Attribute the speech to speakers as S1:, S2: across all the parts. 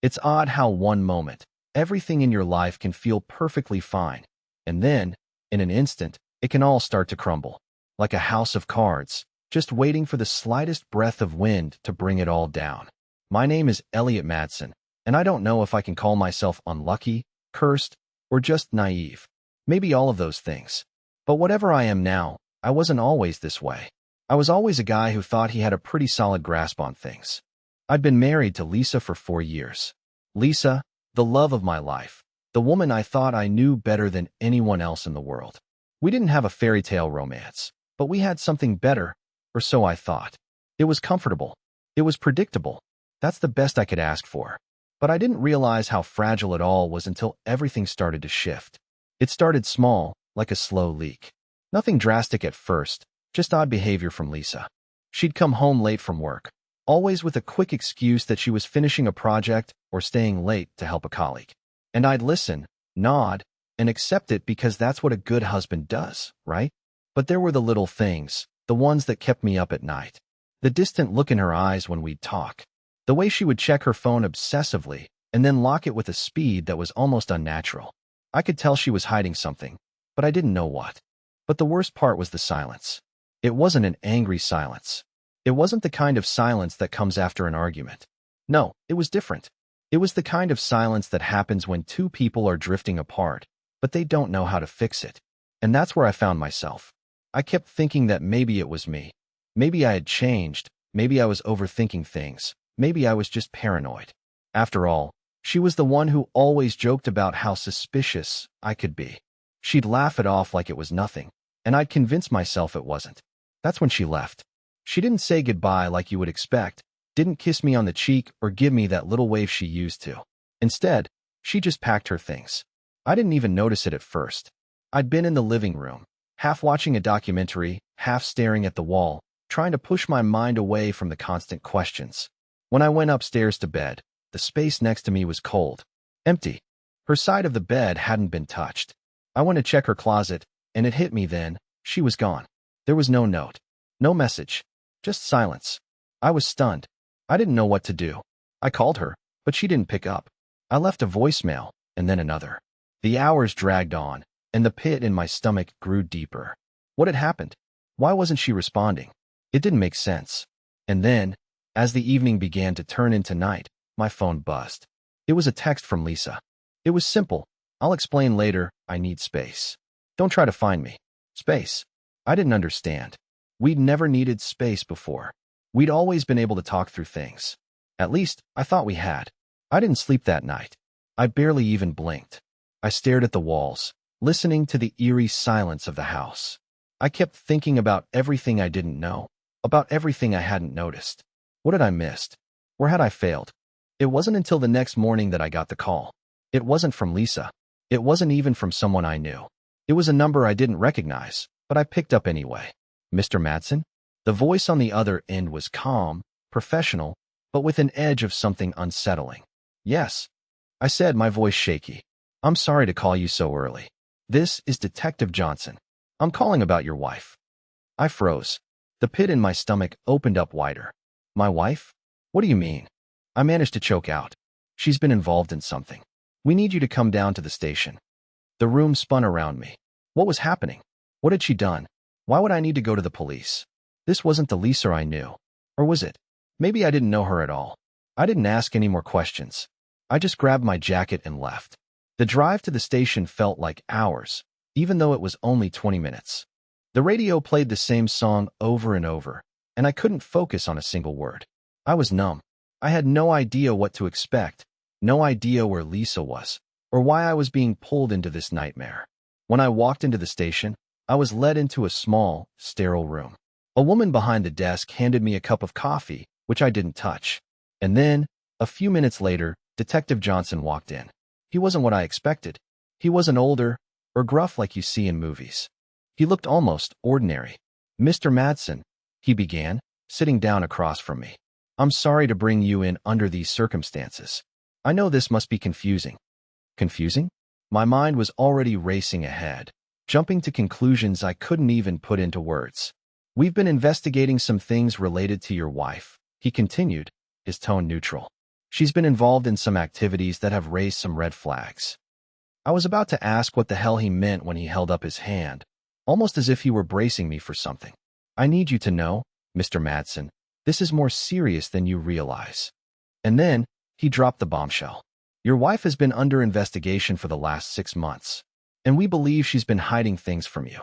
S1: It's odd how one moment, everything in your life can feel perfectly fine, and then, in an instant, it can all start to crumble, like a house of cards, just waiting for the slightest breath of wind to bring it all down. My name is Elliot Madsen, and I don't know if I can call myself unlucky, cursed, or just naive. Maybe all of those things. But whatever I am now, I wasn't always this way. I was always a guy who thought he had a pretty solid grasp on things. I'd been married to Lisa for 4 years. Lisa, the love of my life, the woman I thought I knew better than anyone else in the world. We didn't have a fairy tale romance, but we had something better, or so I thought. It was comfortable. It was predictable. That's the best I could ask for. But I didn't realize how fragile it all was until everything started to shift. It started small, like a slow leak. Nothing drastic at first, just odd behavior from Lisa. She'd come home late from work, always with a quick excuse that she was finishing a project or staying late to help a colleague. And I'd listen, nod, and accept it because that's what a good husband does, right? But there were the little things, the ones that kept me up at night. The distant look in her eyes when we'd talk. The way she would check her phone obsessively and then lock it with a speed that was almost unnatural. I could tell she was hiding something, but I didn't know what. But the worst part was the silence. It wasn't an angry silence. It wasn't the kind of silence that comes after an argument. No, it was different. It was the kind of silence that happens when two people are drifting apart, but they don't know how to fix it. And that's where I found myself. I kept thinking that maybe it was me. Maybe I had changed. Maybe I was overthinking things. Maybe I was just paranoid. After all, she was the one who always joked about how suspicious I could be. She'd laugh it off like it was nothing, and I'd convince myself it wasn't. That's when she left. She didn't say goodbye like you would expect, didn't kiss me on the cheek or give me that little wave she used to. Instead, she just packed her things. I didn't even notice it at first. I'd been in the living room, half watching a documentary, half staring at the wall, trying to push my mind away from the constant questions. When I went upstairs to bed, the space next to me was cold, empty. Her side of the bed hadn't been touched. I went to check her closet, and it hit me then. She was gone. There was no note, no message, just silence. I was stunned. I didn't know what to do. I called her, but she didn't pick up. I left a voicemail, and then another. The hours dragged on, and the pit in my stomach grew deeper. What had happened? Why wasn't she responding? It didn't make sense. And then, as the evening began to turn into night, my phone buzzed. It was a text from Lisa. It was simple. I'll explain later. I need space. Don't try to find me. Space. I didn't understand. We'd never needed space before. We'd always been able to talk through things. At least, I thought we had. I didn't sleep that night. I barely even blinked. I stared at the walls, listening to the eerie silence of the house. I kept thinking about everything I didn't know, about everything I hadn't noticed. What had I missed? Where had I failed? It wasn't until the next morning that I got the call. It wasn't from Lisa. It wasn't even from someone I knew. It was a number I didn't recognize, but I picked up anyway. Mr. Madsen? The voice on the other end was calm, professional, but with an edge of something unsettling. Yes, I said, my voice shaky. I'm sorry to call you so early. This is Detective Johnson. I'm calling about your wife. I froze. The pit in my stomach opened up wider. My wife? What do you mean? I managed to choke out. She's been involved in something. We need you to come down to the station. The room spun around me. What was happening? What had she done? Why would I need to go to the police? This wasn't the Lisa I knew. Or was it? Maybe I didn't know her at all. I didn't ask any more questions. I just grabbed my jacket and left. The drive to the station felt like hours, even though it was only 20 minutes. The radio played the same song over and over, and I couldn't focus on a single word. I was numb. I had no idea what to expect, no idea where Lisa was, or why I was being pulled into this nightmare. When I walked into the station, I was led into a small, sterile room. A woman behind the desk handed me a cup of coffee, which I didn't touch. And then, a few minutes later, Detective Johnson walked in. He wasn't what I expected. He wasn't older, or gruff like you see in movies. He looked almost ordinary. Mr. Madsen, he began, sitting down across from me. I'm sorry to bring you in under these circumstances. I know this must be confusing. Confusing? My mind was already racing ahead, jumping to conclusions I couldn't even put into words. We've been investigating some things related to your wife, he continued, his tone neutral. She's been involved in some activities that have raised some red flags. I was about to ask what the hell he meant when he held up his hand, almost as if he were bracing me for something. I need you to know, Mr. Madsen, this is more serious than you realize. And then, he dropped the bombshell. Your wife has been under investigation for the last 6 months, and we believe she's been hiding things from you.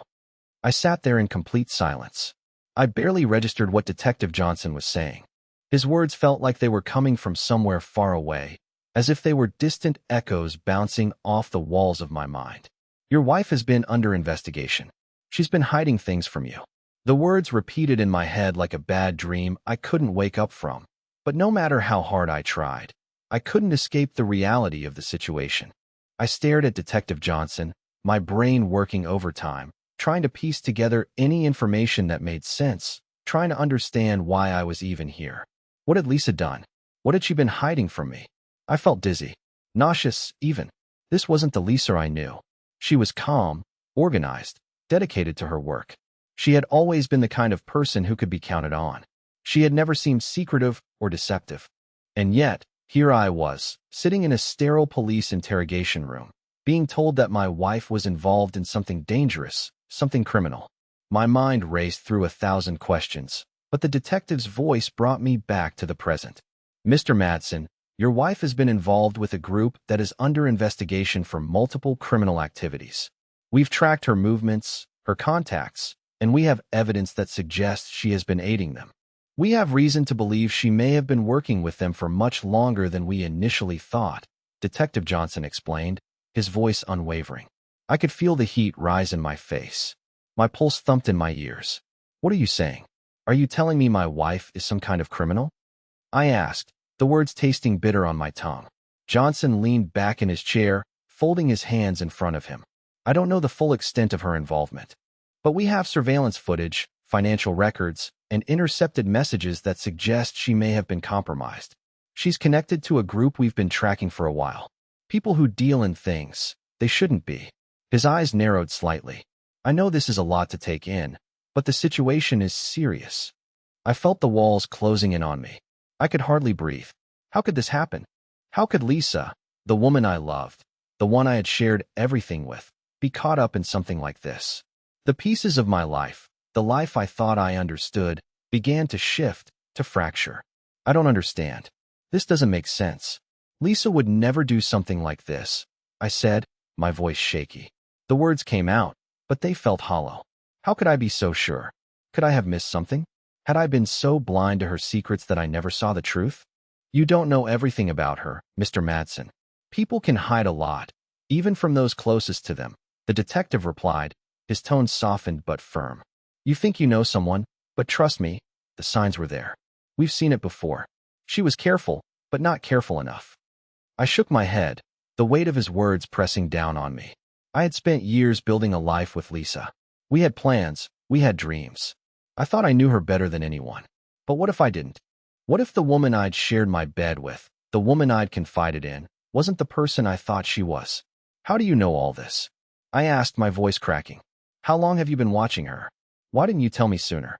S1: I sat there in complete silence. I barely registered what Detective Johnson was saying. His words felt like they were coming from somewhere far away, as if they were distant echoes bouncing off the walls of my mind. Your wife has been under investigation. She's been hiding things from you. The words repeated in my head like a bad dream I couldn't wake up from. But no matter how hard I tried, I couldn't escape the reality of the situation. I stared at Detective Johnson, my brain working overtime, trying to piece together any information that made sense, trying to understand why I was even here. What had Lisa done? What had she been hiding from me? I felt dizzy, nauseous even. This wasn't the Lisa I knew. She was calm, organized, dedicated to her work. She had always been the kind of person who could be counted on. She had never seemed secretive or deceptive. And yet, here I was, sitting in a sterile police interrogation room, being told that my wife was involved in something dangerous, something criminal. My mind raced through 1,000 questions, but the detective's voice brought me back to the present. Mr. Madsen, your wife has been involved with a group that is under investigation for multiple criminal activities. We've tracked her movements, her contacts, and we have evidence that suggests she has been aiding them. We have reason to believe she may have been working with them for much longer than we initially thought, Detective Johnson explained, his voice unwavering. I could feel the heat rise in my face. My pulse thumped in my ears. What are you saying? Are you telling me my wife is some kind of criminal? I asked, the words tasting bitter on my tongue. Johnson leaned back in his chair, folding his hands in front of him. I don't know the full extent of her involvement, but we have surveillance footage, financial records, and intercepted messages that suggest she may have been compromised. She's connected to a group we've been tracking for a while. People who deal in things they shouldn't be. His eyes narrowed slightly. I know this is a lot to take in, but the situation is serious. I felt the walls closing in on me. I could hardly breathe. How could this happen? How could Lisa, the woman I loved, the one I had shared everything with, be caught up in something like this? The pieces of my life, the life I thought I understood, began to shift, to fracture. I don't understand. This doesn't make sense. Lisa would never do something like this, I said, my voice shaky. The words came out, but they felt hollow. How could I be so sure? Could I have missed something? Had I been so blind to her secrets that I never saw the truth? You don't know everything about her, Mr. Madsen. People can hide a lot, even from those closest to them, the detective replied, his tone softened but firm. You think you know someone, but trust me, the signs were there. We've seen it before. She was careful, but not careful enough. I shook my head, the weight of his words pressing down on me. I had spent years building a life with Lisa. We had plans, we had dreams. I thought I knew her better than anyone. But what if I didn't? What if the woman I'd shared my bed with, the woman I'd confided in, wasn't the person I thought she was? How do you know all this? I asked, my voice cracking. How long have you been watching her? Why didn't you tell me sooner?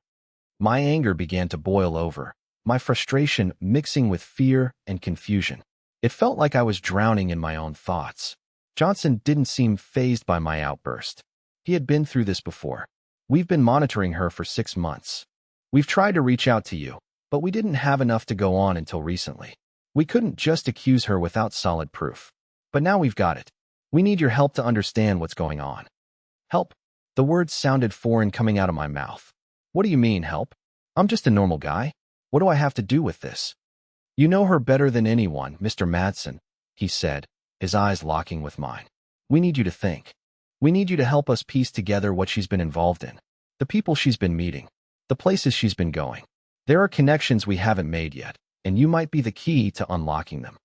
S1: My anger began to boil over, my frustration mixing with fear and confusion. It felt like I was drowning in my own thoughts. Johnson didn't seem fazed by my outburst. He had been through this before. We've been monitoring her for 6 months. We've tried to reach out to you, but we didn't have enough to go on until recently. We couldn't just accuse her without solid proof. But now we've got it. We need your help to understand what's going on. Help? The words sounded foreign coming out of my mouth. What do you mean, help? I'm just a normal guy. What do I have to do with this? You know her better than anyone, Mr. Madsen, he said, his eyes locking with mine. We need you to think. We need you to help us piece together what she's been involved in, the people she's been meeting, the places she's been going. There are connections we haven't made yet, and you might be the key to unlocking them.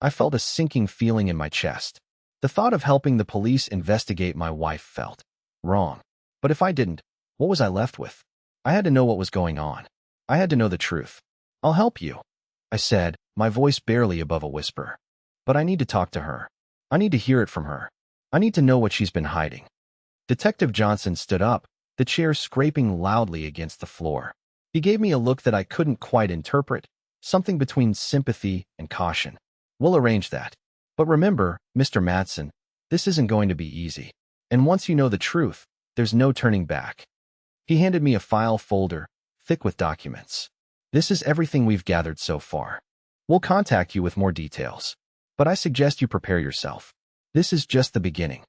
S1: I felt a sinking feeling in my chest. The thought of helping the police investigate my wife felt wrong. But if I didn't, what was I left with? I had to know what was going on. I had to know the truth. I'll help you, I said, my voice barely above a whisper. But I need to talk to her. I need to hear it from her. I need to know what she's been hiding. Detective Johnson stood up, the chair scraping loudly against the floor. He gave me a look that I couldn't quite interpret, something between sympathy and caution. We'll arrange that. But remember, Mr. Madsen, this isn't going to be easy. And once you know the truth, there's no turning back. He handed me a file folder, thick with documents. This is everything we've gathered so far. We'll contact you with more details. But I suggest you prepare yourself. This is just the beginning.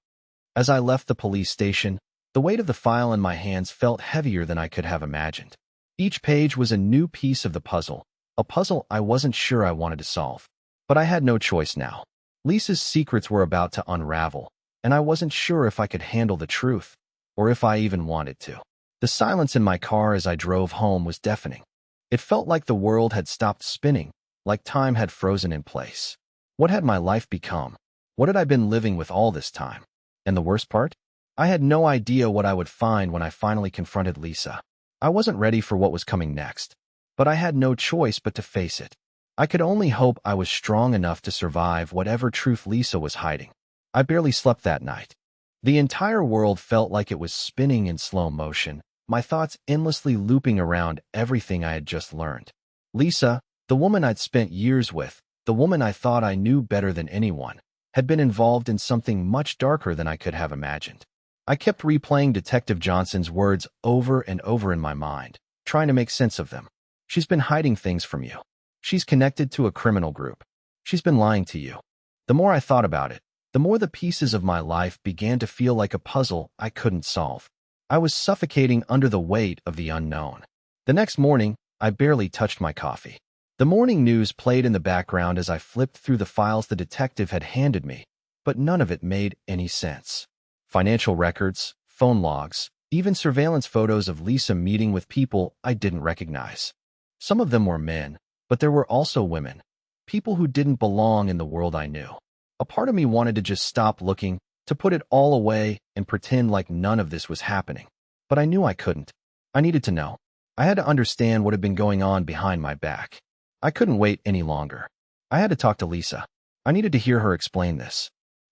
S1: As I left the police station, the weight of the file in my hands felt heavier than I could have imagined. Each page was a new piece of the puzzle, a puzzle I wasn't sure I wanted to solve. But I had no choice now. Lisa's secrets were about to unravel, and I wasn't sure if I could handle the truth, or if I even wanted to. The silence in my car as I drove home was deafening. It felt like the world had stopped spinning, like time had frozen in place. What had my life become? What had I been living with all this time? And the worst part? I had no idea what I would find when I finally confronted Lisa. I wasn't ready for what was coming next, but I had no choice but to face it. I could only hope I was strong enough to survive whatever truth Lisa was hiding. I barely slept that night. The entire world felt like it was spinning in slow motion, my thoughts endlessly looping around everything I had just learned. Lisa, the woman I'd spent years with, the woman I thought I knew better than anyone, had been involved in something much darker than I could have imagined. I kept replaying Detective Johnson's words over and over in my mind, trying to make sense of them. She's been hiding things from you. She's connected to a criminal group. She's been lying to you. The more I thought about it, the more the pieces of my life began to feel like a puzzle I couldn't solve. I was suffocating under the weight of the unknown. The next morning, I barely touched my coffee. The morning news played in the background as I flipped through the files the detective had handed me, but none of it made any sense. Financial records, phone logs, even surveillance photos of Lisa meeting with people I didn't recognize. Some of them were men, but there were also women, people who didn't belong in the world I knew. A part of me wanted to just stop looking, to put it all away and pretend like none of this was happening. But I knew I couldn't. I needed to know. I had to understand what had been going on behind my back. I couldn't wait any longer. I had to talk to Lisa. I needed to hear her explain this.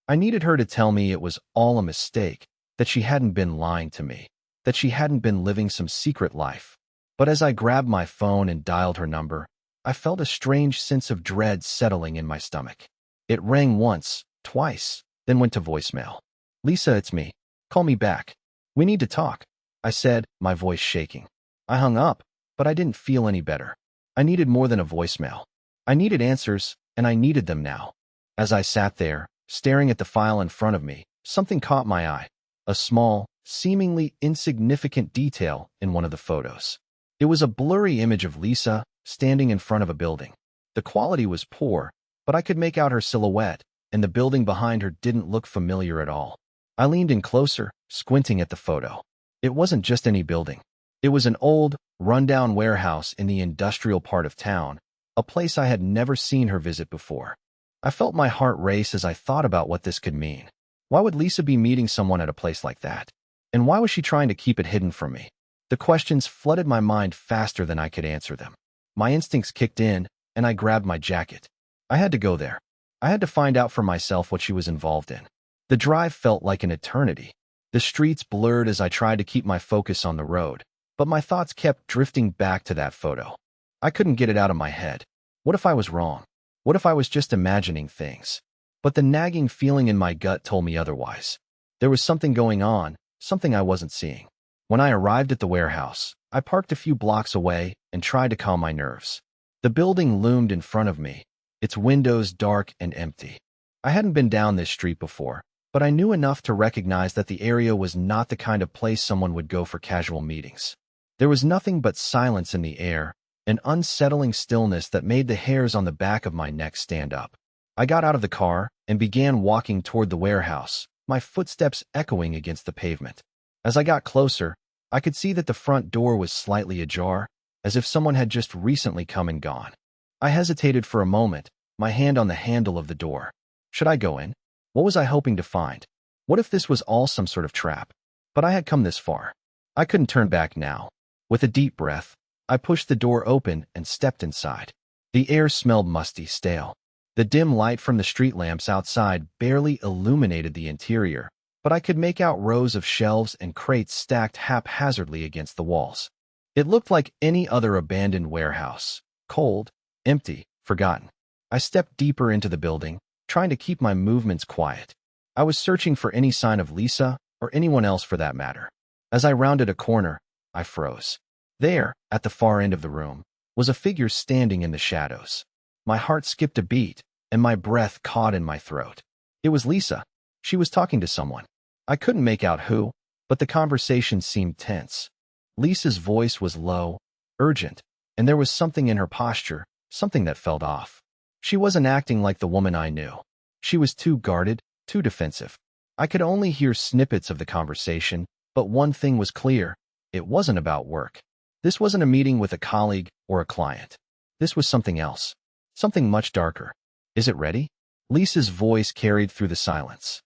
S1: I needed her to tell me it was all a mistake, that she hadn't been lying to me, that she hadn't been living some secret life. But as I grabbed my phone and dialed her number, I felt a strange sense of dread settling in my stomach. It rang once, twice, then went to voicemail. "Lisa, it's me. Call me back. We need to talk," I said, my voice shaking. I hung up, but I didn't feel any better. I needed more than a voicemail. I needed answers, and I needed them now. As I sat there, staring at the file in front of me, something caught my eye. A small, seemingly insignificant detail in one of the photos. It was a blurry image of Lisa standing in front of a building. The quality was poor, but I could make out her silhouette, and the building behind her didn't look familiar at all. I leaned in closer, squinting at the photo. It wasn't just any building. It was an old, rundown warehouse in the industrial part of town, a place I had never seen her visit before. I felt my heart race as I thought about what this could mean. Why would Lisa be meeting someone at a place like that? And why was she trying to keep it hidden from me? The questions flooded my mind faster than I could answer them. My instincts kicked in, and I grabbed my jacket. I had to go there. I had to find out for myself what she was involved in. The drive felt like an eternity. The streets blurred as I tried to keep my focus on the road, but my thoughts kept drifting back to that photo. I couldn't get it out of my head. What if I was wrong? What if I was just imagining things? But the nagging feeling in my gut told me otherwise. There was something going on, something I wasn't seeing. When I arrived at the warehouse, I parked a few blocks away and tried to calm my nerves. The building loomed in front of me, its windows dark and empty. I hadn't been down this street before, but I knew enough to recognize that the area was not the kind of place someone would go for casual meetings. There was nothing but silence in the air, an unsettling stillness that made the hairs on the back of my neck stand up. I got out of the car and began walking toward the warehouse, my footsteps echoing against the pavement. As I got closer, I could see that the front door was slightly ajar, as if someone had just recently come and gone. I hesitated for a moment, my hand on the handle of the door. Should I go in? What was I hoping to find? What if this was all some sort of trap? But I had come this far. I couldn't turn back now. With a deep breath, I pushed the door open and stepped inside. The air smelled musty, stale. The dim light from the street lamps outside barely illuminated the interior, but I could make out rows of shelves and crates stacked haphazardly against the walls. It looked like any other abandoned warehouse, cold, Empty, forgotten. I stepped deeper into the building, trying to keep my movements quiet. I was searching for any sign of Lisa, or anyone else for that matter. As I rounded a corner, I froze. There, at the far end of the room, was a figure standing in the shadows. My heart skipped a beat, and my breath caught in my throat. It was Lisa. She was talking to someone. I couldn't make out who, but the conversation seemed tense. Lisa's voice was low, urgent, and there was something in her posture, something that felt off. She wasn't acting like the woman I knew. She was too guarded, too defensive. I could only hear snippets of the conversation, but one thing was clear. It wasn't about work. This wasn't a meeting with a colleague or a client. This was something else. Something much darker. Is it ready? Lisa's voice carried through the silence.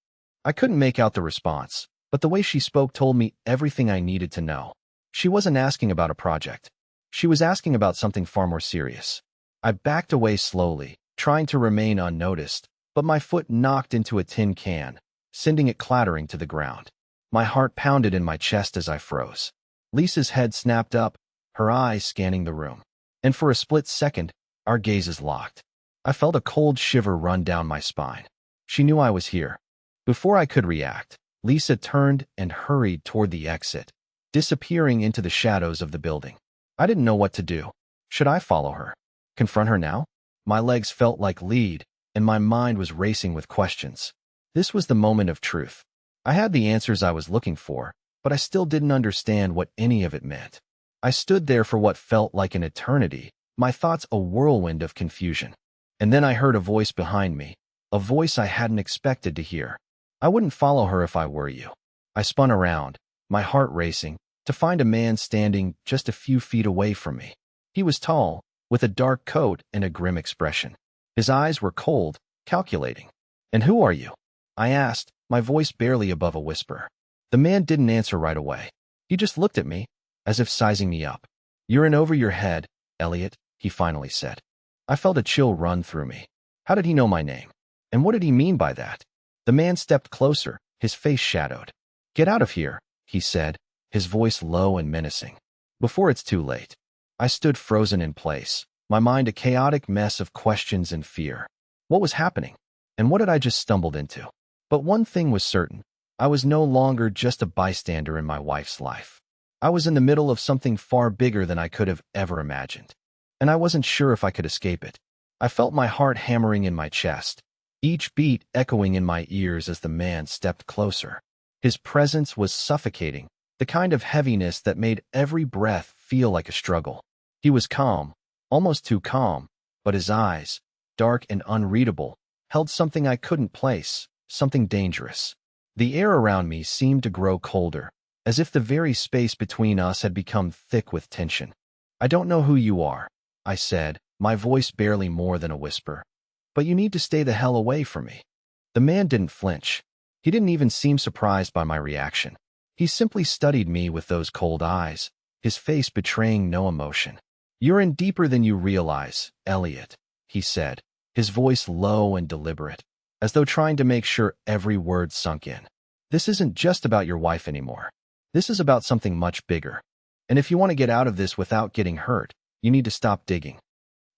S1: I couldn't make out the response, but the way she spoke told me everything I needed to know. She wasn't asking about a project. She was asking about something far more serious. I backed away slowly, trying to remain unnoticed, but my foot knocked into a tin can, sending it clattering to the ground. My heart pounded in my chest as I froze. Lisa's head snapped up, her eyes scanning the room. And for a split second, our gazes locked. I felt a cold shiver run down my spine. She knew I was here. Before I could react, Lisa turned and hurried toward the exit, disappearing into the shadows of the building. I didn't know what to do. Should I follow her? Confront her now? My legs felt like lead, and my mind was racing with questions. This was the moment of truth. I had the answers I was looking for, but I still didn't understand what any of it meant. I stood there for what felt like an eternity, my thoughts a whirlwind of confusion. And then I heard a voice behind me, a voice I hadn't expected to hear. I wouldn't follow her if I were you. I spun around, my heart racing, to find a man standing just a few feet away from me. He was tall, with a dark coat and a grim expression. His eyes were cold, calculating. "And who are you?" I asked, my voice barely above a whisper. The man didn't answer right away. He just looked at me, as if sizing me up. "You're in over your head, Elliot," he finally said. I felt a chill run through me. How did he know my name? And what did he mean by that? The man stepped closer, his face shadowed. "Get out of here," he said, his voice low and menacing. "Before it's too late." I stood frozen in place, my mind a chaotic mess of questions and fear. What was happening? And what had I just stumbled into? But one thing was certain. I was no longer just a bystander in my wife's life. I was in the middle of something far bigger than I could have ever imagined. And I wasn't sure if I could escape it. I felt my heart hammering in my chest, each beat echoing in my ears as the man stepped closer. His presence was suffocating, the kind of heaviness that made every breath feel like a struggle. He was calm, almost too calm, but his eyes, dark and unreadable, held something I couldn't place, something dangerous. The air around me seemed to grow colder, as if the very space between us had become thick with tension. "I don't know who you are," I said, my voice barely more than a whisper. "But you need to stay the hell away from me." The man didn't flinch. He didn't even seem surprised by my reaction. He simply studied me with those cold eyes, his face betraying no emotion. "You're in deeper than you realize, Elliot," he said, his voice low and deliberate, as though trying to make sure every word sunk in. "This isn't just about your wife anymore. This is about something much bigger. And if you want to get out of this without getting hurt, you need to stop digging."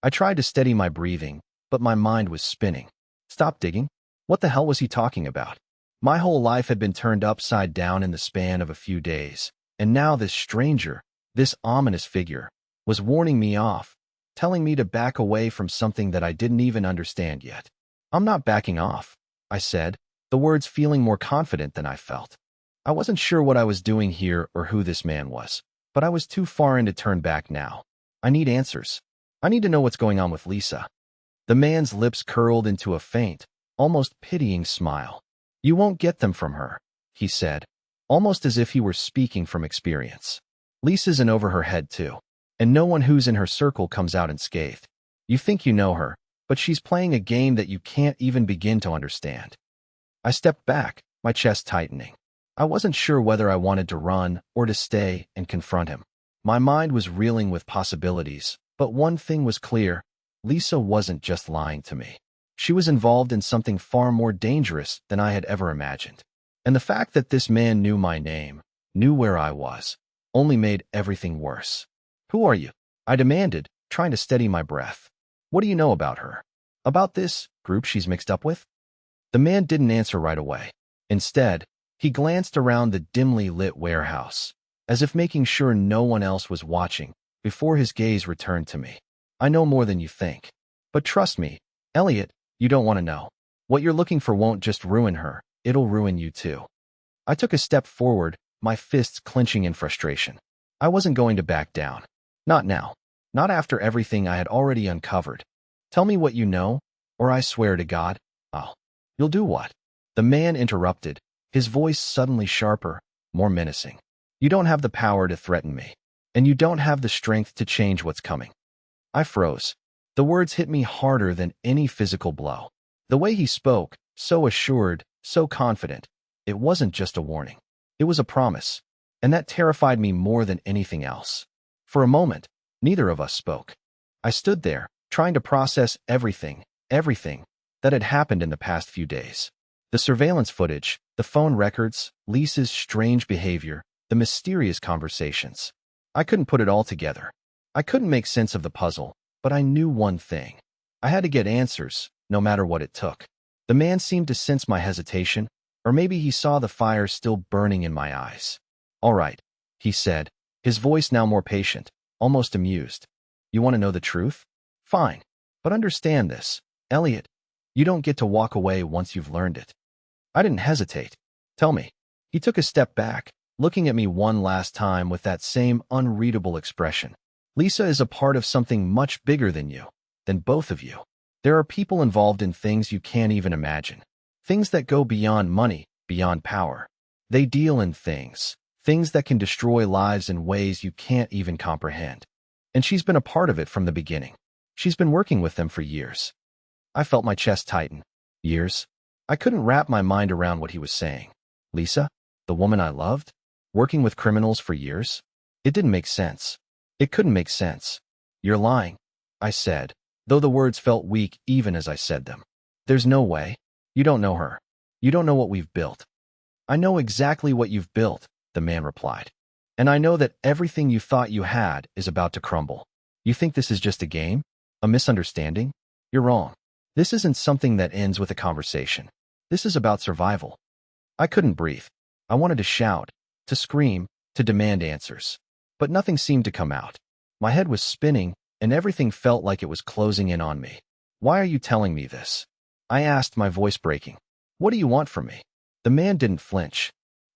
S1: I tried to steady my breathing, but my mind was spinning. Stop digging? What the hell was he talking about? My whole life had been turned upside down in the span of a few days, and now this stranger, this ominous figure, was warning me off, telling me to back away from something that I didn't even understand yet. "I'm not backing off," I said, the words feeling more confident than I felt. I wasn't sure what I was doing here or who this man was, but I was too far in to turn back now. I need answers. I need to know what's going on with Lisa. The man's lips curled into a faint, almost pitying smile. "You won't get them from her," he said, almost as if he were speaking from experience. "Lisa's in over her head too, and no one who's in her circle comes out unscathed. You think you know her, but she's playing a game that you can't even begin to understand." I stepped back, my chest tightening. I wasn't sure whether I wanted to run or to stay and confront him. My mind was reeling with possibilities, but one thing was clear. Lisa wasn't just lying to me. She was involved in something far more dangerous than I had ever imagined. And the fact that this man knew my name, knew where I was, only made everything worse. "Who are you?" I demanded, trying to steady my breath. What do you know about her? About this group she's mixed up with? The man didn't answer right away. Instead, he glanced around the dimly lit warehouse, as if making sure no one else was watching, before his gaze returned to me. I know more than you think. But trust me, Elliot, you don't want to know. What you're looking for won't just ruin her, it'll ruin you too. I took a step forward, my fists clenching in frustration. I wasn't going to back down. Not now. Not after everything I had already uncovered. Tell me what you know, or I swear to God, You'll do what? The man interrupted, his voice suddenly sharper, more menacing. You don't have the power to threaten me, and you don't have the strength to change what's coming. I froze. The words hit me harder than any physical blow. The way he spoke, so assured, so confident, it wasn't just a warning. It was a promise, and that terrified me more than anything else. For a moment, neither of us spoke. I stood there, trying to process everything that had happened in the past few days. The surveillance footage, the phone records, Lisa's strange behavior, the mysterious conversations. I couldn't put it all together. I couldn't make sense of the puzzle, but I knew one thing. I had to get answers, no matter what it took. The man seemed to sense my hesitation, or maybe he saw the fire still burning in my eyes. All right, he said, his voice now more patient, almost amused. You want to know the truth? Fine. But understand this, Elliot. You don't get to walk away once you've learned it. I didn't hesitate. Tell me. He took a step back, looking at me one last time with that same unreadable expression. Lisa is a part of something much bigger than you, than both of you. There are people involved in things you can't even imagine. Things that go beyond money, beyond power. They deal in things that can destroy lives in ways you can't even comprehend. And she's been a part of it from the beginning. She's been working with them for years. I felt my chest tighten. Years? I couldn't wrap my mind around what he was saying. Lisa? The woman I loved? Working with criminals for years? It didn't make sense. It couldn't make sense. You're lying, I said, though the words felt weak even as I said them. There's no way. You don't know her. You don't know what we've built. I know exactly what you've built, the man replied. And I know that everything you thought you had is about to crumble. You think this is just a game? A misunderstanding? You're wrong. This isn't something that ends with a conversation. This is about survival. I couldn't breathe. I wanted to shout, to scream, to demand answers. But nothing seemed to come out. My head was spinning, and everything felt like it was closing in on me. Why are you telling me this? I asked, my voice breaking. What do you want from me? The man didn't flinch.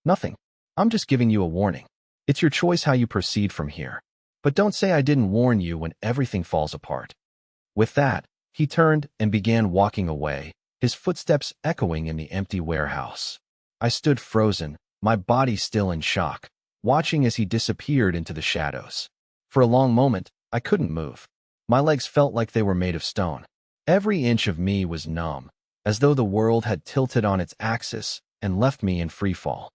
S1: Nothing. I'm just giving you a warning. It's your choice how you proceed from here. But don't say I didn't warn you when everything falls apart. With that, he turned and began walking away, his footsteps echoing in the empty warehouse. I stood frozen, my body still in shock, watching as he disappeared into the shadows. For a long moment, I couldn't move. My legs felt like they were made of stone. Every inch of me was numb, as though the world had tilted on its axis and left me in free fall.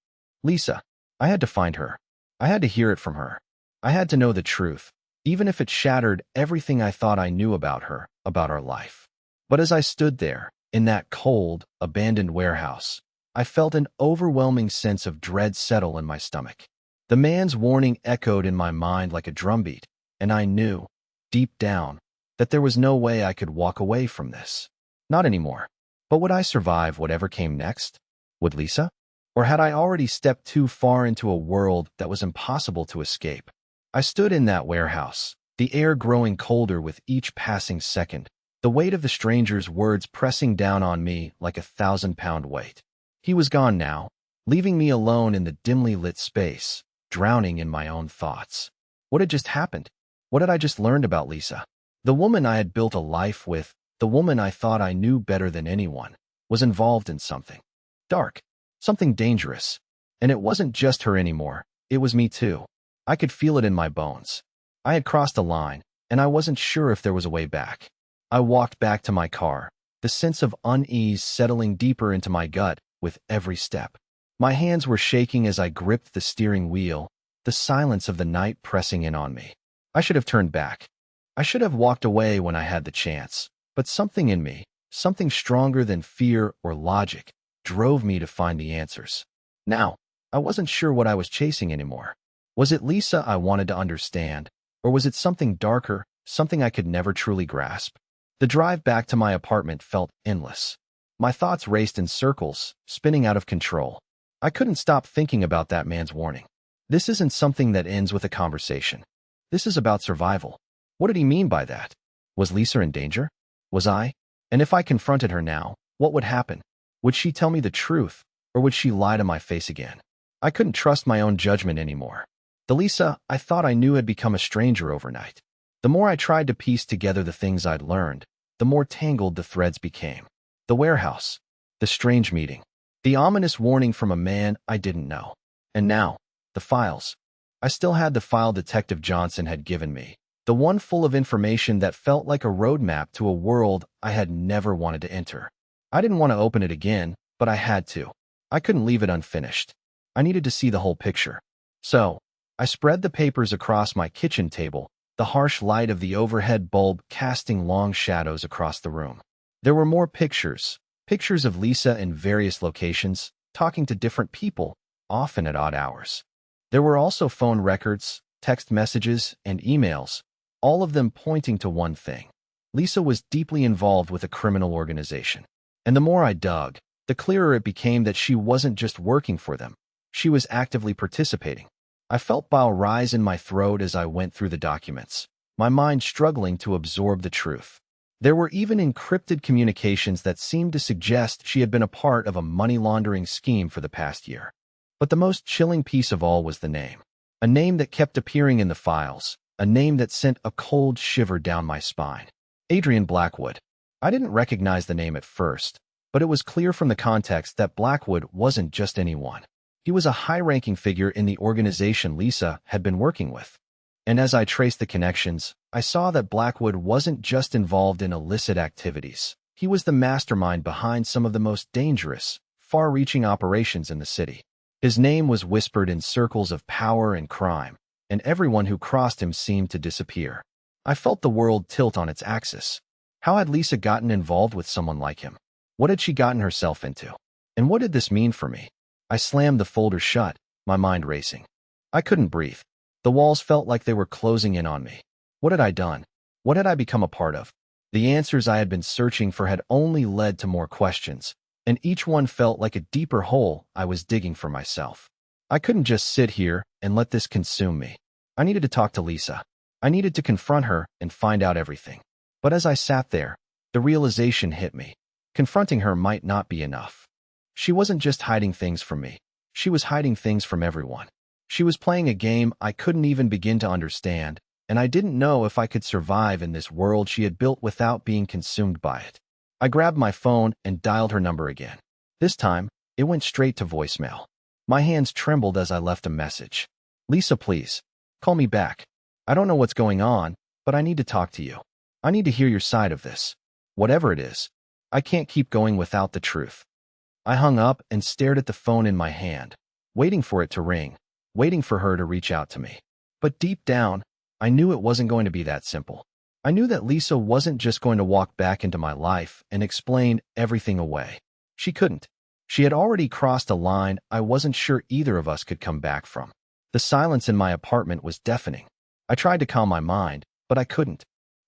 S1: Lisa. I had to find her. I had to hear it from her. I had to know the truth, even if it shattered everything I thought I knew about her, about our life. But as I stood there, in that cold, abandoned warehouse, I felt an overwhelming sense of dread settle in my stomach. The man's warning echoed in my mind like a drumbeat, and I knew, deep down, that there was no way I could walk away from this. Not anymore. But would I survive whatever came next? Would Lisa? Or had I already stepped too far into a world that was impossible to escape? I stood in that warehouse, the air growing colder with each passing second, the weight of the stranger's words pressing down on me like a 1,000-pound weight. He was gone now, leaving me alone in the dimly lit space, drowning in my own thoughts. What had just happened? What had I just learned about Lisa? The woman I had built a life with, the woman I thought I knew better than anyone, was involved in something dark, something dangerous. And it wasn't just her anymore, it was me too. I could feel it in my bones. I had crossed a line, and I wasn't sure if there was a way back. I walked back to my car, the sense of unease settling deeper into my gut with every step. My hands were shaking as I gripped the steering wheel, the silence of the night pressing in on me. I should have turned back. I should have walked away when I had the chance, but something in me, something stronger than fear or logic, drove me to find the answers. Now, I wasn't sure what I was chasing anymore. Was it Lisa I wanted to understand, or was it something darker, something I could never truly grasp? The drive back to my apartment felt endless. My thoughts raced in circles, spinning out of control. I couldn't stop thinking about that man's warning. This isn't something that ends with a conversation. This is about survival. What did he mean by that? Was Lisa in danger? Was I? And if I confronted her now, what would happen? Would she tell me the truth, or would she lie to my face again? I couldn't trust my own judgment anymore. The Lisa I thought I knew had become a stranger overnight. The more I tried to piece together the things I'd learned, the more tangled the threads became. The warehouse, the strange meeting, the ominous warning from a man I didn't know. And now, the files. I still had the file Detective Johnson had given me, the one full of information that felt like a roadmap to a world I had never wanted to enter. I didn't want to open it again, but I had to. I couldn't leave it unfinished. I needed to see the whole picture. So, I spread the papers across my kitchen table, the harsh light of the overhead bulb casting long shadows across the room. There were more pictures of Lisa in various locations, talking to different people, often at odd hours. There were also phone records, text messages, and emails, all of them pointing to one thing. Lisa was deeply involved with a criminal organization. And the more I dug, the clearer it became that she wasn't just working for them. She was actively participating. I felt bile rise in my throat as I went through the documents, my mind struggling to absorb the truth. There were even encrypted communications that seemed to suggest she had been a part of a money laundering scheme for the past year. But the most chilling piece of all was the name. A name that kept appearing in the files, a name that sent a cold shiver down my spine. Adrian Blackwood. I didn't recognize the name at first, but it was clear from the context that Blackwood wasn't just anyone. He was a high-ranking figure in the organization Lisa had been working with. And as I traced the connections, I saw that Blackwood wasn't just involved in illicit activities. He was the mastermind behind some of the most dangerous, far-reaching operations in the city. His name was whispered in circles of power and crime, and everyone who crossed him seemed to disappear. I felt the world tilt on its axis. How had Lisa gotten involved with someone like him? What had she gotten herself into? And what did this mean for me? I slammed the folder shut, my mind racing. I couldn't breathe. The walls felt like they were closing in on me. What had I done? What had I become a part of? The answers I had been searching for had only led to more questions, and each one felt like a deeper hole I was digging for myself. I couldn't just sit here and let this consume me. I needed to talk to Lisa. I needed to confront her and find out everything. But as I sat there, the realization hit me. Confronting her might not be enough. She wasn't just hiding things from me. She was hiding things from everyone. She was playing a game I couldn't even begin to understand, and I didn't know if I could survive in this world she had built without being consumed by it. I grabbed my phone and dialed her number again. This time, it went straight to voicemail. My hands trembled as I left a message. Lisa, please, call me back. I don't know what's going on, but I need to talk to you. I need to hear your side of this. Whatever it is, I can't keep going without the truth. I hung up and stared at the phone in my hand, waiting for it to ring, waiting for her to reach out to me. But deep down, I knew it wasn't going to be that simple. I knew that Lisa wasn't just going to walk back into my life and explain everything away. She couldn't. She had already crossed a line I wasn't sure either of us could come back from. The silence in my apartment was deafening. I tried to calm my mind, but I couldn't.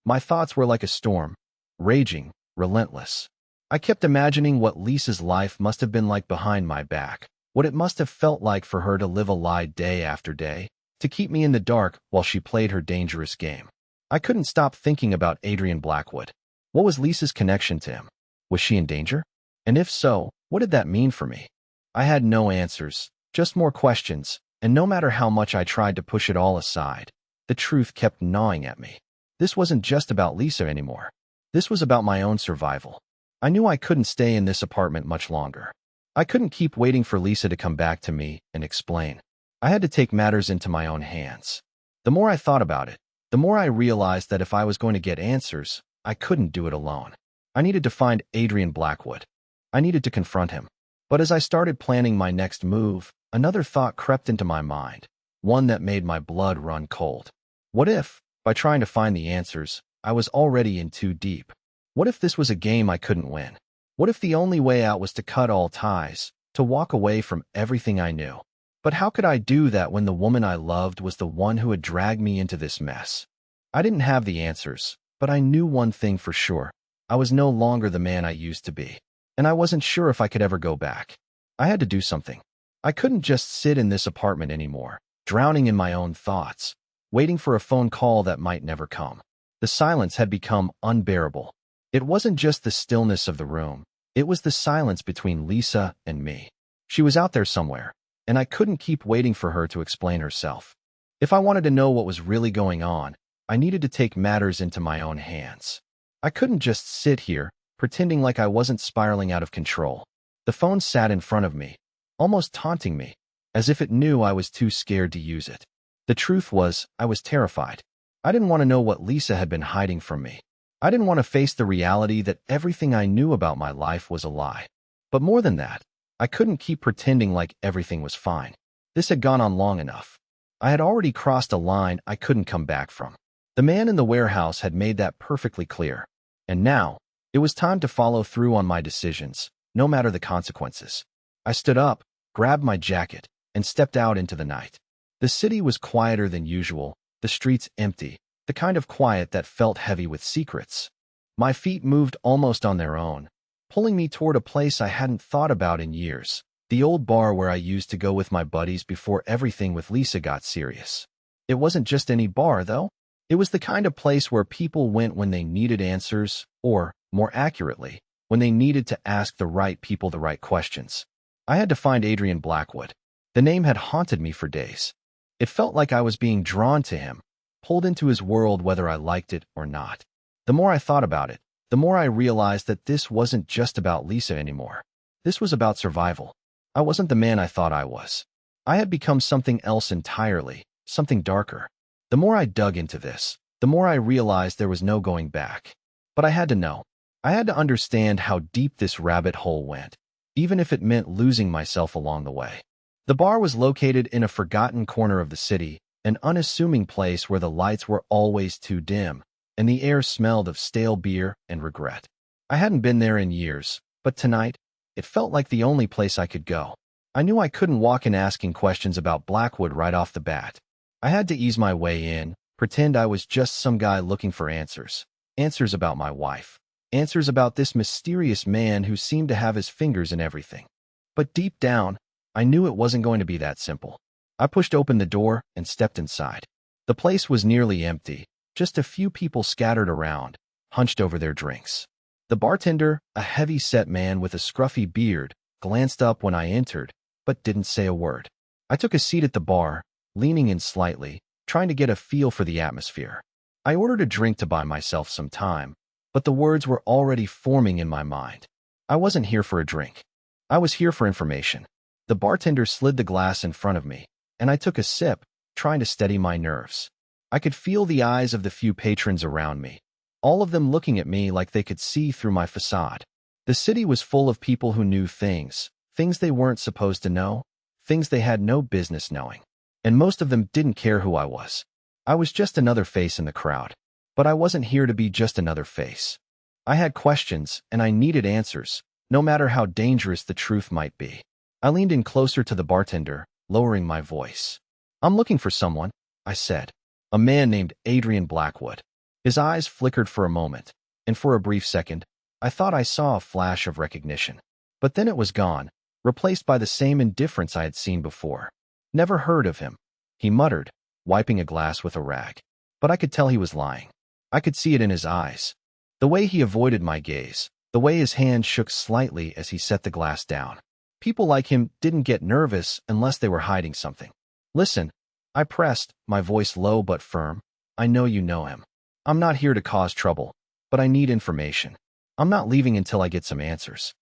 S1: My thoughts were like a storm, raging, relentless. I kept imagining what Lisa's life must have been like behind my back, what it must have felt like for her to live a lie day after day, to keep me in the dark while she played her dangerous game. I couldn't stop thinking about Adrian Blackwood. What was Lisa's connection to him? Was she in danger? And if so, what did that mean for me? I had no answers, just more questions, and no matter how much I tried to push it all aside, the truth kept gnawing at me. This wasn't just about Lisa anymore. This was about my own survival. I knew I couldn't stay in this apartment much longer. I couldn't keep waiting for Lisa to come back to me and explain. I had to take matters into my own hands. The more I thought about it, the more I realized that if I was going to get answers, I couldn't do it alone. I needed to find Adrian Blackwood. I needed to confront him. But as I started planning my next move, another thought crept into my mind, one that made my blood run cold. What if, by trying to find the answers, I was already in too deep? What if this was a game I couldn't win? What if the only way out was to cut all ties, to walk away from everything I knew? But how could I do that when the woman I loved was the one who had dragged me into this mess? I didn't have the answers, but I knew one thing for sure. I was no longer the man I used to be, and I wasn't sure if I could ever go back. I had to do something. I couldn't just sit in this apartment anymore, drowning in my own thoughts, waiting for a phone call that might never come. The silence had become unbearable. It wasn't just the stillness of the room. It was the silence between Lisa and me. She was out there somewhere, and I couldn't keep waiting for her to explain herself. If I wanted to know what was really going on, I needed to take matters into my own hands. I couldn't just sit here, pretending like I wasn't spiraling out of control. The phone sat in front of me, almost taunting me, as if it knew I was too scared to use it. The truth was, I was terrified. I didn't want to know what Lisa had been hiding from me. I didn't want to face the reality that everything I knew about my life was a lie. But more than that, I couldn't keep pretending like everything was fine. This had gone on long enough. I had already crossed a line I couldn't come back from. The man in the warehouse had made that perfectly clear. And now, it was time to follow through on my decisions, no matter the consequences. I stood up, grabbed my jacket, and stepped out into the night. The city was quieter than usual, the streets empty, the kind of quiet that felt heavy with secrets. My feet moved almost on their own, pulling me toward a place I hadn't thought about in years, the old bar where I used to go with my buddies before everything with Lisa got serious. It wasn't just any bar, though. It was the kind of place where people went when they needed answers, or, more accurately, when they needed to ask the right people the right questions. I had to find Adrian Blackwood. The name had haunted me for days. It felt like I was being drawn to him, pulled into his world whether I liked it or not. The more I thought about it, the more I realized that this wasn't just about Lisa anymore. This was about survival. I wasn't the man I thought I was. I had become something else entirely, something darker. The more I dug into this, the more I realized there was no going back. But I had to know. I had to understand how deep this rabbit hole went, even if it meant losing myself along the way. The bar was located in a forgotten corner of the city, an unassuming place where the lights were always too dim, and the air smelled of stale beer and regret. I hadn't been there in years, but tonight, it felt like the only place I could go. I knew I couldn't walk in asking questions about Blackwood right off the bat. I had to ease my way in, pretend I was just some guy looking for answers. Answers about my wife. Answers about this mysterious man who seemed to have his fingers in everything. But deep down, I knew it wasn't going to be that simple. I pushed open the door and stepped inside. The place was nearly empty, just a few people scattered around, hunched over their drinks. The bartender, a heavy-set man with a scruffy beard, glanced up when I entered, but didn't say a word. I took a seat at the bar, leaning in slightly, trying to get a feel for the atmosphere. I ordered a drink to buy myself some time, but the words were already forming in my mind. I wasn't here for a drink. I was here for information. The bartender slid the glass in front of me, and I took a sip, trying to steady my nerves. I could feel the eyes of the few patrons around me, all of them looking at me like they could see through my facade. The city was full of people who knew things they weren't supposed to know, things they had no business knowing. And most of them didn't care who I was. I was just another face in the crowd. But I wasn't here to be just another face. I had questions, and I needed answers, no matter how dangerous the truth might be. I leaned in closer to the bartender, lowering my voice. "I'm looking for someone," I said. "A man named Adrian Blackwood." His eyes flickered for a moment, and for a brief second, I thought I saw a flash of recognition. But then it was gone, replaced by the same indifference I had seen before. "Never heard of him," he muttered, wiping a glass with a rag. But I could tell he was lying. I could see it in his eyes. The way he avoided my gaze, the way his hand shook slightly as he set the glass down. People like him didn't get nervous unless they were hiding something. "Listen," I pressed, my voice low but firm. "I know you know him. I'm not here to cause trouble, but I need information. I'm not leaving until I get some answers."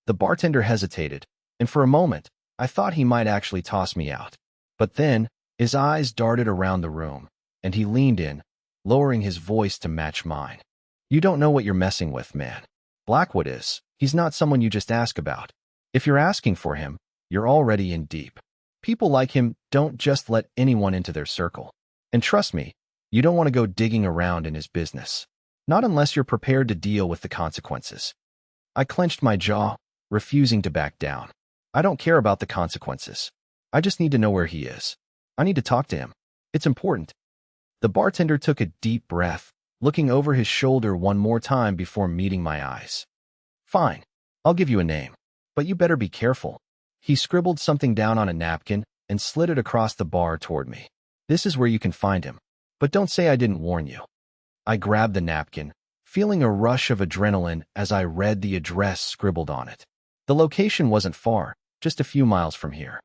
S1: The bartender hesitated, and for a moment, I thought he might actually toss me out. But then, his eyes darted around the room, and he leaned in, lowering his voice to match mine. "You don't know what you're messing with, man. Blackwood is. He's not someone you just ask about. If you're asking for him, you're already in deep. People like him don't just let anyone into their circle. And trust me, you don't want to go digging around in his business. Not unless you're prepared to deal with the consequences." I clenched my jaw, refusing to back down. I don't care about the consequences. I just need to know where he is. I need to talk to him. It's important. The bartender took a deep breath, looking over his shoulder one more time before meeting my eyes. Fine, I'll give you a name, but you better be careful. He scribbled something down on a napkin and slid it across the bar toward me. This is where you can find him, but don't say I didn't warn you. I grabbed the napkin, feeling a rush of adrenaline as I read the address scribbled on it. The location wasn't far, just a few miles from here.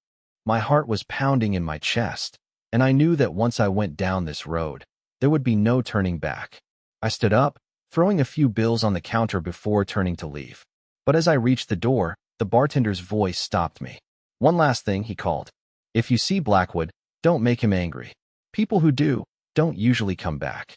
S1: My heart was pounding in my chest, and I knew that once I went down this road, there would be no turning back. I stood up, throwing a few bills on the counter before turning to leave. But as I reached the door, the bartender's voice stopped me. One last thing, he called. If you see Blackwood, don't make him angry. People who do, don't usually come back.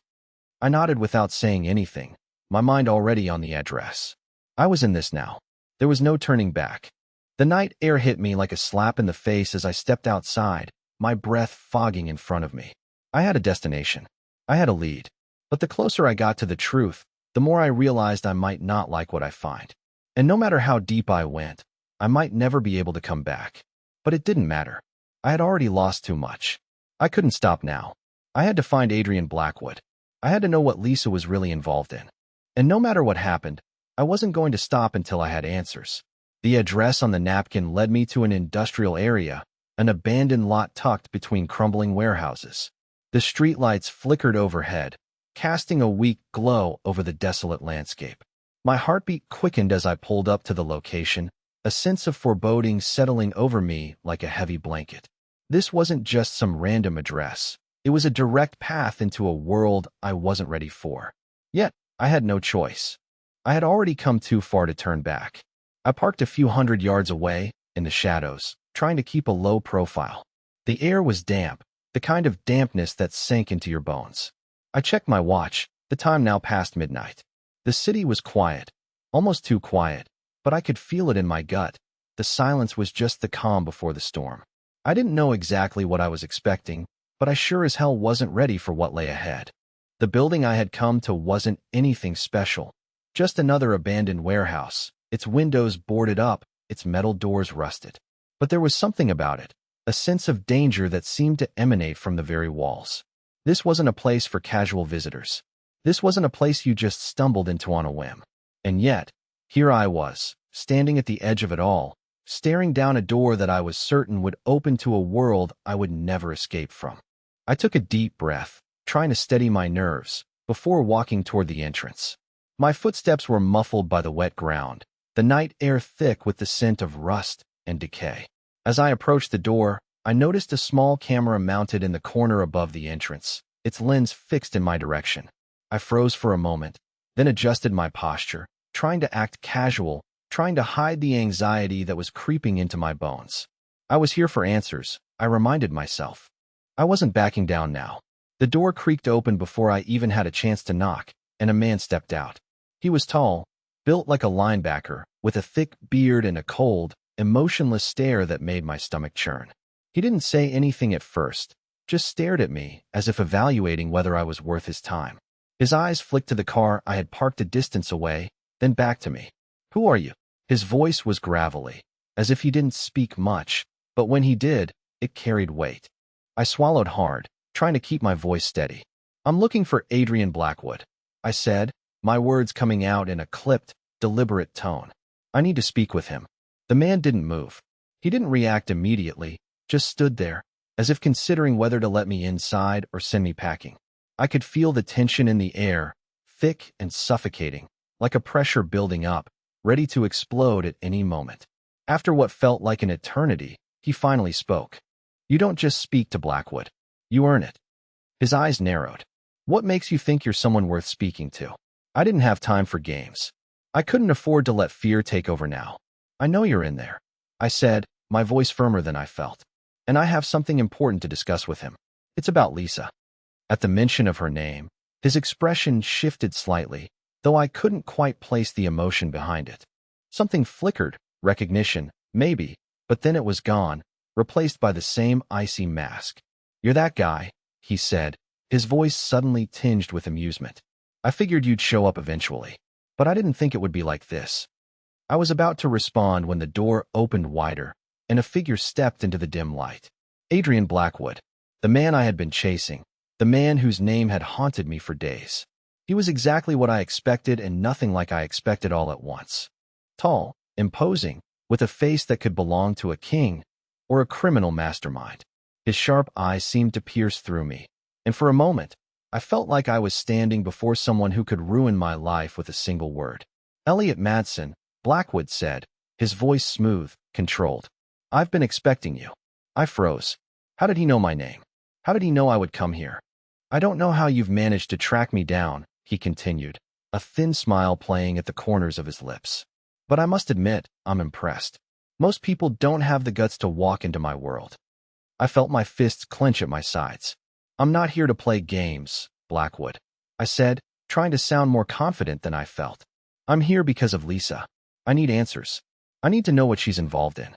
S1: I nodded without saying anything, my mind already on the address. I was in this now. There was no turning back. The night air hit me like a slap in the face as I stepped outside, my breath fogging in front of me. I had a destination. I had a lead. But the closer I got to the truth, the more I realized I might not like what I find. And no matter how deep I went, I might never be able to come back. But it didn't matter. I had already lost too much. I couldn't stop now. I had to find Adrian Blackwood. I had to know what Lisa was really involved in. And no matter what happened, I wasn't going to stop until I had answers. The address on the napkin led me to an industrial area, an abandoned lot tucked between crumbling warehouses. The streetlights flickered overhead, casting a weak glow over the desolate landscape. My heartbeat quickened as I pulled up to the location, a sense of foreboding settling over me like a heavy blanket. This wasn't just some random address. It was a direct path into a world I wasn't ready for. Yet, I had no choice. I had already come too far to turn back. I parked a few hundred yards away, in the shadows, trying to keep a low profile. The air was damp, the kind of dampness that sank into your bones. I checked my watch, the time now past midnight. The city was quiet, almost too quiet, but I could feel it in my gut. The silence was just the calm before the storm. I didn't know exactly what I was expecting, but I sure as hell wasn't ready for what lay ahead. The building I had come to wasn't anything special, just another abandoned warehouse, its windows boarded up, its metal doors rusted. But there was something about it, a sense of danger that seemed to emanate from the very walls. This wasn't a place for casual visitors. This wasn't a place you just stumbled into on a whim. And yet, here I was, standing at the edge of it all, staring down a door that I was certain would open to a world I would never escape from. I took a deep breath, trying to steady my nerves, before walking toward the entrance. My footsteps were muffled by the wet ground, the night air thick with the scent of rust and decay. As I approached the door, I noticed a small camera mounted in the corner above the entrance, its lens fixed in my direction. I froze for a moment, then adjusted my posture, trying to act casual, trying to hide the anxiety that was creeping into my bones. I was here for answers, I reminded myself. I wasn't backing down now. The door creaked open before I even had a chance to knock, and a man stepped out. He was tall, built like a linebacker, with a thick beard and a cold, emotionless stare that made my stomach churn. He didn't say anything at first, just stared at me as if evaluating whether I was worth his time. His eyes flicked to the car I had parked a distance away, then back to me. "Who are you?" His voice was gravelly, as if he didn't speak much, but when he did, it carried weight. I swallowed hard, trying to keep my voice steady. "I'm looking for Adrian Blackwood," I said, my words coming out in a clipped, deliberate tone. "I need to speak with him." The man didn't move. He didn't react immediately, just stood there, as if considering whether to let me inside or send me packing. I could feel the tension in the air, thick and suffocating, like a pressure building up, ready to explode at any moment. After what felt like an eternity, he finally spoke. "You don't just speak to Blackwood. You earn it." His eyes narrowed. "What makes you think you're someone worth speaking to?" I didn't have time for games. I couldn't afford to let fear take over now. "I know you're in there," I said, my voice firmer than I felt. "And I have something important to discuss with him. It's about Lisa." At the mention of her name, his expression shifted slightly, though I couldn't quite place the emotion behind it. Something flickered, recognition, maybe, but then it was gone, replaced by the same icy mask. "You're that guy," he said, his voice suddenly tinged with amusement. "I figured you'd show up eventually, but I didn't think it would be like this." I was about to respond when the door opened wider, and a figure stepped into the dim light. Adrian Blackwood, the man I had been chasing, the man whose name had haunted me for days. He was exactly what I expected and nothing like I expected all at once. Tall, imposing, with a face that could belong to a king or a criminal mastermind. His sharp eyes seemed to pierce through me, and for a moment, I felt like I was standing before someone who could ruin my life with a single word. Elliot Madsen, Blackwood said, his voice smooth, controlled. I've been expecting you. I froze. How did he know my name? How did he know I would come here? I don't know how you've managed to track me down, he continued, a thin smile playing at the corners of his lips. But I must admit, I'm impressed. Most people don't have the guts to walk into my world. I felt my fists clench at my sides. I'm not here to play games, Blackwood, I said, trying to sound more confident than I felt. I'm here because of Lisa. I need answers. I need to know what she's involved in.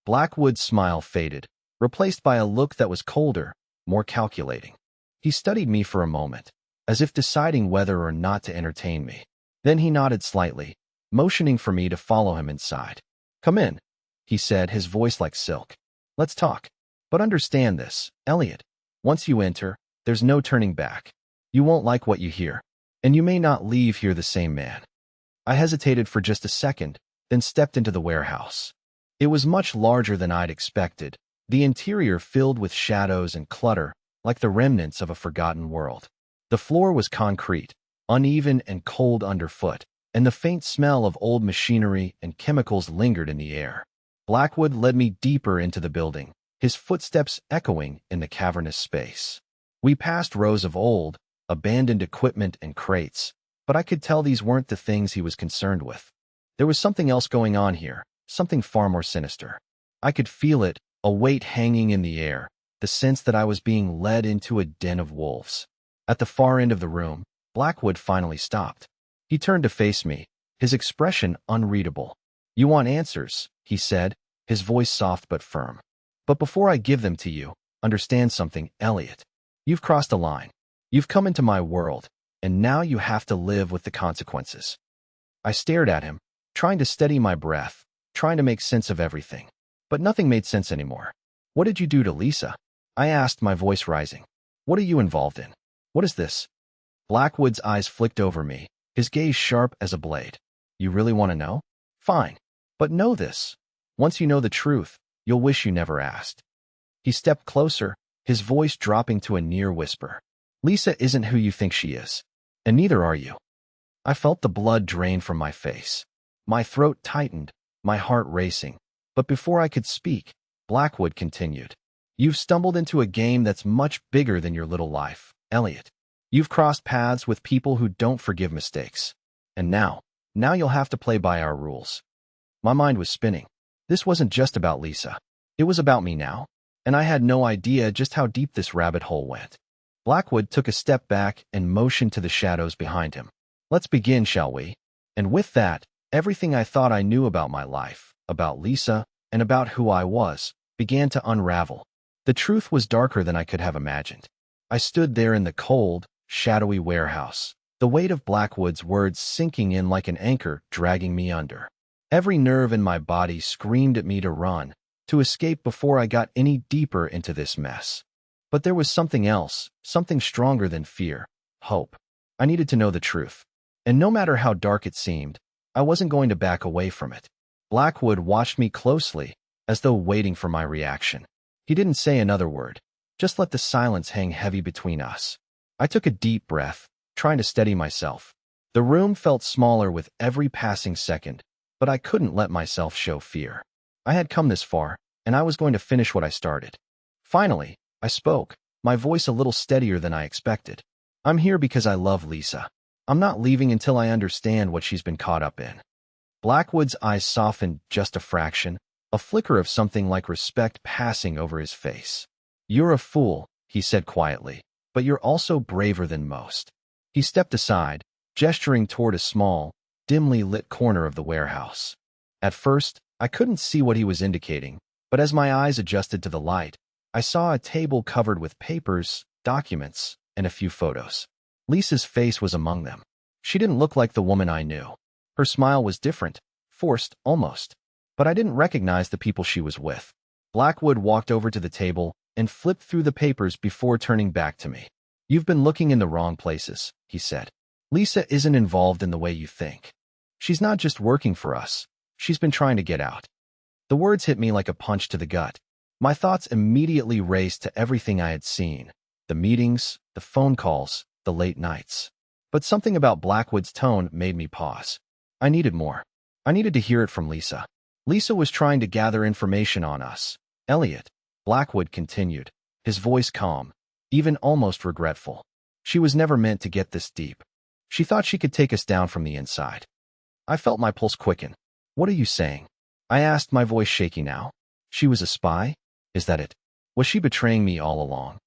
S1: Blackwood's smile faded, replaced by a look that was colder, more calculating. He studied me for a moment, as if deciding whether or not to entertain me. Then he nodded slightly, motioning for me to follow him inside. Come in, he said, his voice like silk. Let's talk. But understand this, Elliot. Once you enter, there's no turning back. You won't like what you hear, and you may not leave here the same man. I hesitated for just a second, then stepped into the warehouse. It was much larger than I'd expected, the interior filled with shadows and clutter, like the remnants of a forgotten world. The floor was concrete, uneven and cold underfoot, and the faint smell of old machinery and chemicals lingered in the air. Blackwood led me deeper into the building, his footsteps echoing in the cavernous space. We passed rows of old, abandoned equipment and crates, but I could tell these weren't the things he was concerned with. There was something else going on here, something far more sinister. I could feel it, a weight hanging in the air, the sense that I was being led into a den of wolves. At the far end of the room, Blackwood finally stopped. He turned to face me, his expression unreadable. You want answers, he said, his voice soft but firm. But before I give them to you, understand something, Elliot. You've crossed a line. You've come into my world, and now you have to live with the consequences. I stared at him, trying to steady my breath, trying to make sense of everything. But nothing made sense anymore. What did you do to Lisa? I asked, my voice rising. What are you involved in? What is this? Blackwood's eyes flicked over me, his gaze sharp as a blade. You really want to know? Fine. But know this. Once you know the truth, you'll wish you never asked. He stepped closer, his voice dropping to a near whisper. Lisa isn't who you think she is, and neither are you. I felt the blood drain from my face. My throat tightened, my heart racing. But before I could speak, Blackwood continued. You've stumbled into a game that's much bigger than your little life, Elliot. You've crossed paths with people who don't forgive mistakes. And now you'll have to play by our rules. My mind was spinning. This wasn't just about Lisa. It was about me now, and I had no idea just how deep this rabbit hole went. Blackwood took a step back and motioned to the shadows behind him. Let's begin, shall we? And with that, everything I thought I knew about my life, about Lisa, and about who I was, began to unravel. The truth was darker than I could have imagined. I stood there in the cold, shadowy warehouse, the weight of Blackwood's words sinking in like an anchor dragging me under. Every nerve in my body screamed at me to run, to escape before I got any deeper into this mess. But there was something else, something stronger than fear, hope. I needed to know the truth. And no matter how dark it seemed, I wasn't going to back away from it. Blackwood watched me closely, as though waiting for my reaction. He didn't say another word, just let the silence hang heavy between us. I took a deep breath, trying to steady myself. The room felt smaller with every passing second, but I couldn't let myself show fear. I had come this far, and I was going to finish what I started. Finally, I spoke, my voice a little steadier than I expected. I'm here because I love Lisa. I'm not leaving until I understand what she's been caught up in. Blackwood's eyes softened just a fraction, a flicker of something like respect passing over his face. You're a fool, he said quietly, but you're also braver than most. He stepped aside, gesturing toward a small, dimly lit corner of the warehouse. At first, I couldn't see what he was indicating, but as my eyes adjusted to the light, I saw a table covered with papers, documents, and a few photos. Lisa's face was among them. She didn't look like the woman I knew. Her smile was different, forced almost, but I didn't recognize the people she was with. Blackwood walked over to the table and flipped through the papers before turning back to me. You've been looking in the wrong places, he said. Lisa isn't involved in the way you think. She's not just working for us. She's been trying to get out. The words hit me like a punch to the gut. My thoughts immediately raced to everything I had seen. The meetings, the phone calls, the late nights. But something about Blackwood's tone made me pause. I needed more. I needed to hear it from Lisa. Lisa was trying to gather information on us. Elliot, Blackwood continued, his voice calm, even almost regretful. She was never meant to get this deep. She thought she could take us down from the inside. I felt my pulse quicken. What are you saying? I asked, my voice shaky now. She was a spy? Is that it? Was she betraying me all along?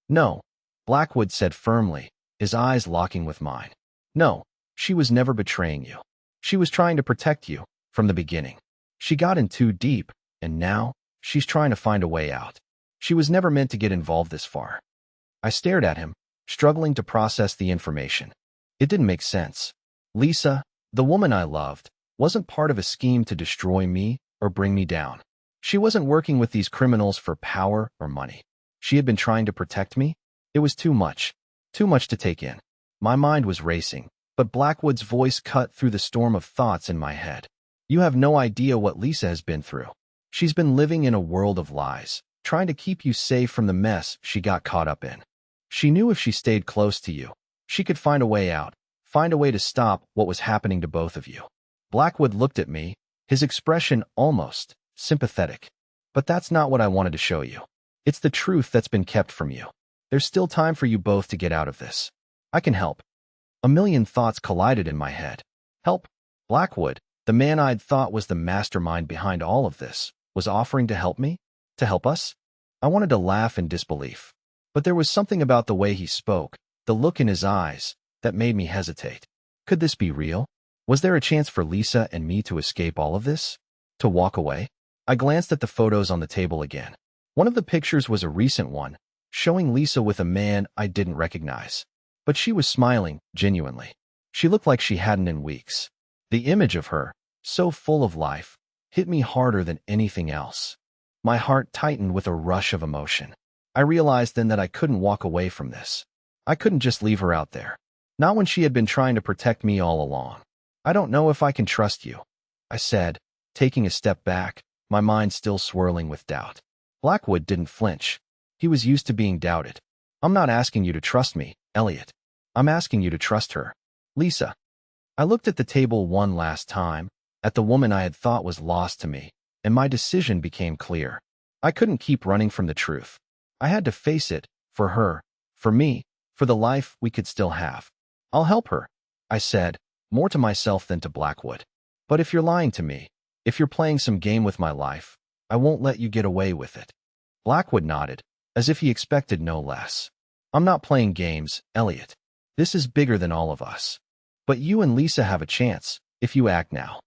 S1: No, Blackwood said firmly, his eyes locking with mine. No, she was never betraying you. She was trying to protect you, from the beginning. She got in too deep, and now, she's trying to find a way out. She was never meant to get involved this far. I stared at him, struggling to process the information. It didn't make sense. Lisa, the woman I loved, wasn't part of a scheme to destroy me or bring me down. She wasn't working with these criminals for power or money. She had been trying to protect me. It was too much to take in. My mind was racing, but Blackwood's voice cut through the storm of thoughts in my head. You have no idea what Lisa has been through. She's been living in a world of lies, trying to keep you safe from the mess she got caught up in. She knew if she stayed close to you, she could find a way out, find a way to stop what was happening to both of you. Blackwood looked at me, his expression almost sympathetic. But that's not what I wanted to show you. It's the truth that's been kept from you. There's still time for you both to get out of this. I can help. A million thoughts collided in my head. Help? Blackwood, the man I'd thought was the mastermind behind all of this, was offering to help me? To help us? I wanted to laugh in disbelief. But there was something about the way he spoke, the look in his eyes, that made me hesitate. Could this be real? Was there a chance for Lisa and me to escape all of this? To walk away? I glanced at the photos on the table again. One of the pictures was a recent one, showing Lisa with a man I didn't recognize. But she was smiling, genuinely. She looked like she hadn't in weeks. The image of her, so full of life, hit me harder than anything else. My heart tightened with a rush of emotion. I realized then that I couldn't walk away from this. I couldn't just leave her out there. Not when she had been trying to protect me all along. I don't know if I can trust you, I said, taking a step back, my mind still swirling with doubt. Blackwood didn't flinch. He was used to being doubted. I'm not asking you to trust me, Elliot. I'm asking you to trust her. Lisa. I looked at the table one last time, at the woman I had thought was lost to me, and my decision became clear. I couldn't keep running from the truth. I had to face it, for her, for me, for the life we could still have. I'll help her, I said, more to myself than to Blackwood. But if you're lying to me, if you're playing some game with my life, I won't let you get away with it. Blackwood nodded, as if he expected no less. I'm not playing games, Elliot. This is bigger than all of us. But you and Lisa have a chance, if you act now.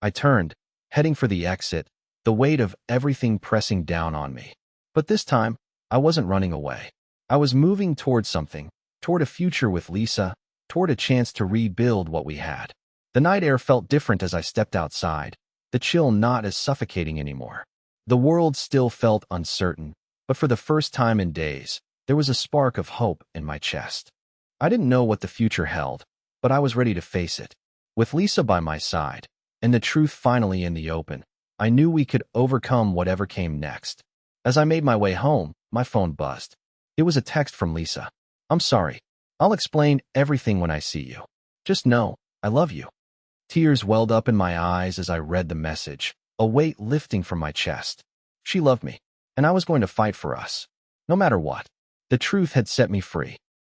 S1: I turned, heading for the exit, the weight of everything pressing down on me. But this time, I wasn't running away. I was moving toward something, toward a future with Lisa, toward a chance to rebuild what we had. The night air felt different as I stepped outside, the chill not as suffocating anymore. The world still felt uncertain, but for the first time in days, there was a spark of hope in my chest. I didn't know what the future held, but I was ready to face it. With Lisa by my side, and the truth finally in the open, I knew we could overcome whatever came next. As I made my way home, my phone buzzed. It was a text from Lisa. I'm sorry. I'll explain everything when I see you. Just know, I love you. Tears welled up in my eyes as I read the message, a weight lifting from my chest. She loved me, and I was going to fight for us. No matter what. The truth had set me free.